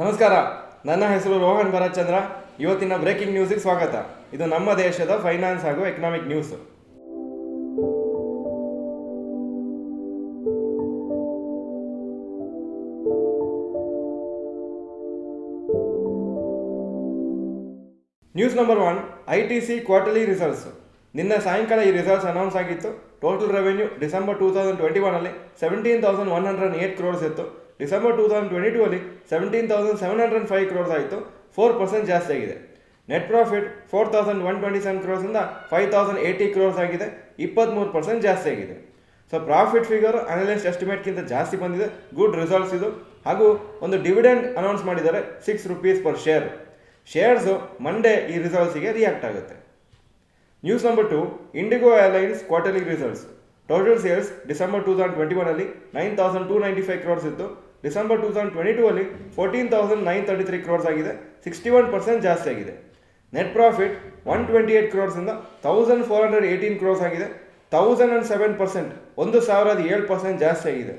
ನಮಸ್ಕಾರ, ನನ್ನ ಹೆಸರು ರೋಹನ್ ಭರತ್ಚಂದ್ರ. ಇವತ್ತಿನ ಬ್ರೇಕಿಂಗ್ ನ್ಯೂಸಿಗೆ ಸ್ವಾಗತ. ಇದು ನಮ್ಮ ದೇಶದ ಫೈನಾನ್ಸ್ ಹಾಗೂ economic news. News number 1, ITC quarterly results. ನಿನ್ನೆ ಸಾಯಂಕಾಲ ಈ ರಿಸಲ್ಟ್ಸ್ ಅನೌನ್ಸ್ ಆಗಿತ್ತು. ಟೋಟಲ್ ರೆವೆನ್ಯೂ ಡಿಸೆಂಬರ್ 2021 17,108 ಕ್ರೋರ್ಸ್ ಇತ್ತು. ಡಿಸೆಂಬರ್ 2022 17,705 ಕ್ರೋರ್ಸ್ ಆಯಿತು. 4% ಜಾಸ್ತಿ ಆಗಿದೆ. ನೆಟ್ ಪ್ರಾಫಿಟ್ 4,127 ಕ್ರೋರ್ಸಿಂದ 5,080 ಕ್ರೋರ್ಸ್ ಆಗಿದೆ. 23% ಜಾಸ್ತಿ ಆಗಿದೆ. ಸೊ ಪ್ರಾಫಿಟ್ ಫಿಗರ್ ಅನಲಿಸ್ಟ್ ಎಸ್ಟಿಮೇಟ್ಗಿಂತ ಜಾಸ್ತಿ ಬಂದಿದೆ. ಗುಡ್ ರಿಸಲ್ಟ್ಸ್ ಇದು. ಹಾಗೂ ಒಂದು ಡಿವಿಡೆಂಡ್ ಅನೌನ್ಸ್ ಮಾಡಿದ್ದಾರೆ, ₹6 ಪರ್ ಶೇರ್. ಶೇರ್ಸು ಮಂಡೇ ಈ ರಿಸಲ್ಟ್ಸಿಗೆ ರಿಯಾಕ್ಟ್ ಆಗುತ್ತೆ. News number 2, IndiGo airlines quarterly results. Total sales December 2021 9,295 crores ಇತ್ತು. ಡಿಸೆಂಬರ್ 2022 14,933 ಕ್ರೋರ್ಸ್ ಆಗಿದೆ. 61% ಜಾಸ್ತಿ ಆಗಿದೆ. ನೆಟ್ ಪ್ರಾಫಿಟ್ 128 ಕ್ರೋರ್ಸಿಂದ 1,418 ಕ್ರೋರ್ಸ್ ಆಗಿದೆ. 1,007%, 1,007% ಜಾಸ್ತಿ ಆಗಿದೆ.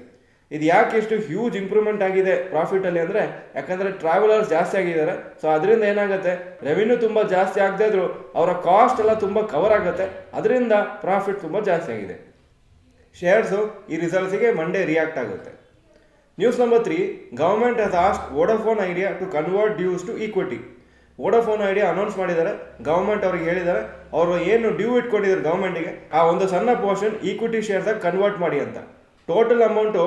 ಇದು ಯಾಕೆ ಎಷ್ಟು ಹ್ಯೂಜ್ ಇಂಪ್ರೂವ್ಮೆಂಟ್ ಆಗಿದೆ ಪ್ರಾಫಿಟಲ್ಲಿ ಅಂದರೆ, ಯಾಕಂದರೆ ಟ್ರಾವೆಲರ್ಸ್ ಜಾಸ್ತಿ ಆಗಿದ್ದಾರೆ. ಸೊ ಅದರಿಂದ ಏನಾಗುತ್ತೆ, ರೆವಿನ್ಯೂ ತುಂಬ ಜಾಸ್ತಿ ಆಗದೇ ಇದ್ರೂ ಅವರ ಕಾಸ್ಟ್ ಎಲ್ಲ ತುಂಬ ಕವರ್ ಆಗುತ್ತೆ. ಅದರಿಂದ ಪ್ರಾಫಿಟ್ ತುಂಬ ಜಾಸ್ತಿ ಆಗಿದೆ. ಶೇರ್ಸು ಈ ರಿಸಲ್ಟ್ಸಿಗೆ ಮಂಡೇ ರಿಯಾಕ್ಟ್ ಆಗುತ್ತೆ. News number 3, government has asked Vodafone Idea to convert dues to equity. Vodafone Idea announce ಮಾಡಿದ್ದಾರೆ. ಗವರ್ಮೆಂಟ್ ಅವ್ರಿಗೆ ಹೇಳಿದ್ದಾರೆ, ಅವರು ಏನು ಡ್ಯೂ ಇಟ್ಕೊಂಡಿದ್ದಾರೆ ಗವರ್ಮೆಂಟಿಗೆ, ಆ ಒಂದು ಸಣ್ಣ ಪೋರ್ಷನ್ ಈಕ್ವಿಟಿ ಶೇರ್ಸಾಗಿ ಕನ್ವರ್ಟ್ ಮಾಡಿ ಅಂತ. ಟೋಟಲ್ ಅಮೌಂಟು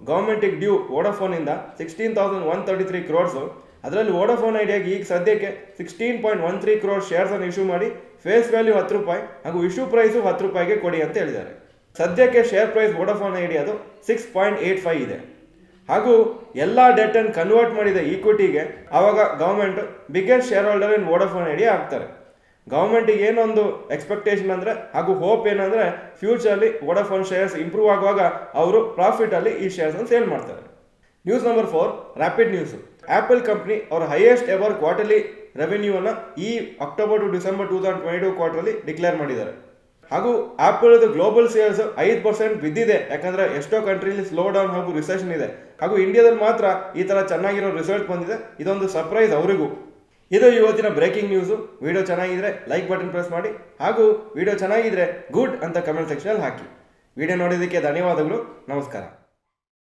ಗೌರ್ಮೆಂಟಿಗೆ ಡ್ಯೂ ವೋಡಾಫೋನಿಂದ 16,133 ಕ್ರೋರ್ಸು. ಅದರಲ್ಲಿ ವೋಡಾಫೋನ್ ಐಡಿಯಾಗೆ ಈಗ ಸದ್ಯಕ್ಕೆ 16.13 ಕ್ರೋರ್ ಶೇರ್ಸನ್ನು ಇಶ್ಯೂ ಮಾಡಿ ಫೇಸ್ ವ್ಯಾಲ್ಯೂ ₹10 ಹಾಗೂ ಇಶ್ಯೂ ಪ್ರೈಸು ₹10 ಕೊಡಿ ಅಂತ ಹೇಳಿದ್ದಾರೆ. ಸದ್ಯಕ್ಕೆ ಶೇರ್ ಪ್ರೈಸ್ ವೋಡಾಫೋನ್ ಐಡಿಯಾದು 6.85 ಇದೆ. ಹಾಗೂ ಎಲ್ಲ ಡೆಟನ್ನು ಕನ್ವರ್ಟ್ ಮಾಡಿದ ಈಕ್ವಿಟಿಗೆ ಆವಾಗ ಗೌರ್ಮೆಂಟ್ ಬಿಗ್ಗೆಸ್ಟ್ ಶೇರ್ ಹೋಲ್ಡರ್ ಇನ್ ವೋಡಾಫೋನ್ ಐಡಿಯಾ ಆಗ್ತಾರೆ. ಗೌರ್ಮೆಂಟಿಗೆ ಏನೊಂದು ಎಕ್ಸ್ಪೆಕ್ಟೇಷನ್ ಅಂದರೆ ಹಾಗೂ ಹೋಪ್ ಏನಂದರೆ, ಫ್ಯೂಚರ್ಲಿ ವೋಡಾಫೋನ್ ಶೇರ್ಸ್ ಇಂಪ್ರೂವ್ ಆಗುವಾಗ ಅವರು ಪ್ರಾಫಿಟಲ್ಲಿ ಈ ಶೇರ್ಸನ್ನು ಸೇಲ್ ಮಾಡ್ತಾರೆ. News number 4, rapid news. Apple company ಅವರ ಹೈಯೆಸ್ಟ್ ಎವರ್ ಕ್ವಾರ್ಟರ್ಲಿ ರೆವೆನ್ಯೂವನ್ನು ಈ October to December 2022 quarterly declare ಮಾಡಿದ್ದಾರೆ. ಹಾಗೂ ಆ್ಯಪಲ್ದು ಗ್ಲೋಬಲ್ ಸೇಲ್ಸ್ 5% ಬಿದ್ದಿದೆ. ಯಾಕಂದರೆ ಎಷ್ಟೋ ಕಂಟ್ರಿಲಿ ಸ್ಲೋ ಡೌನ್ ಹಾಗೂ ರಿಸೆಷನ್ ಇದೆ. ಹಾಗೂ ಇಂಡಿಯಾದಲ್ಲಿ ಮಾತ್ರ ಈ ಥರ ಚೆನ್ನಾಗಿರೋ ರಿಸಲ್ಟ್ ಬಂದಿದೆ. ಇದೊಂದು ಸರ್ಪ್ರೈಸ್ ಅವರಿಗೂ. ಇದು ಇವತ್ತಿನ ಬ್ರೇಕಿಂಗ್ ನ್ಯೂಸು. ವಿಡಿಯೋ ಚೆನ್ನಾಗಿದ್ರೆ ಲೈಕ್ ಬಟನ್ ಪ್ರೆಸ್ ಮಾಡಿ, ಹಾಗೂ ವಿಡಿಯೋ ಚೆನ್ನಾಗಿದ್ರೆ ಗುಡ್ ಅಂತ ಕಮೆಂಟ್ ಸೆಕ್ಷನಲ್ಲಿ ಹಾಕಿ. ವಿಡಿಯೋ ನೋಡಿದ್ದಕ್ಕೆ ಧನ್ಯವಾದಗಳು. ನಮಸ್ಕಾರ.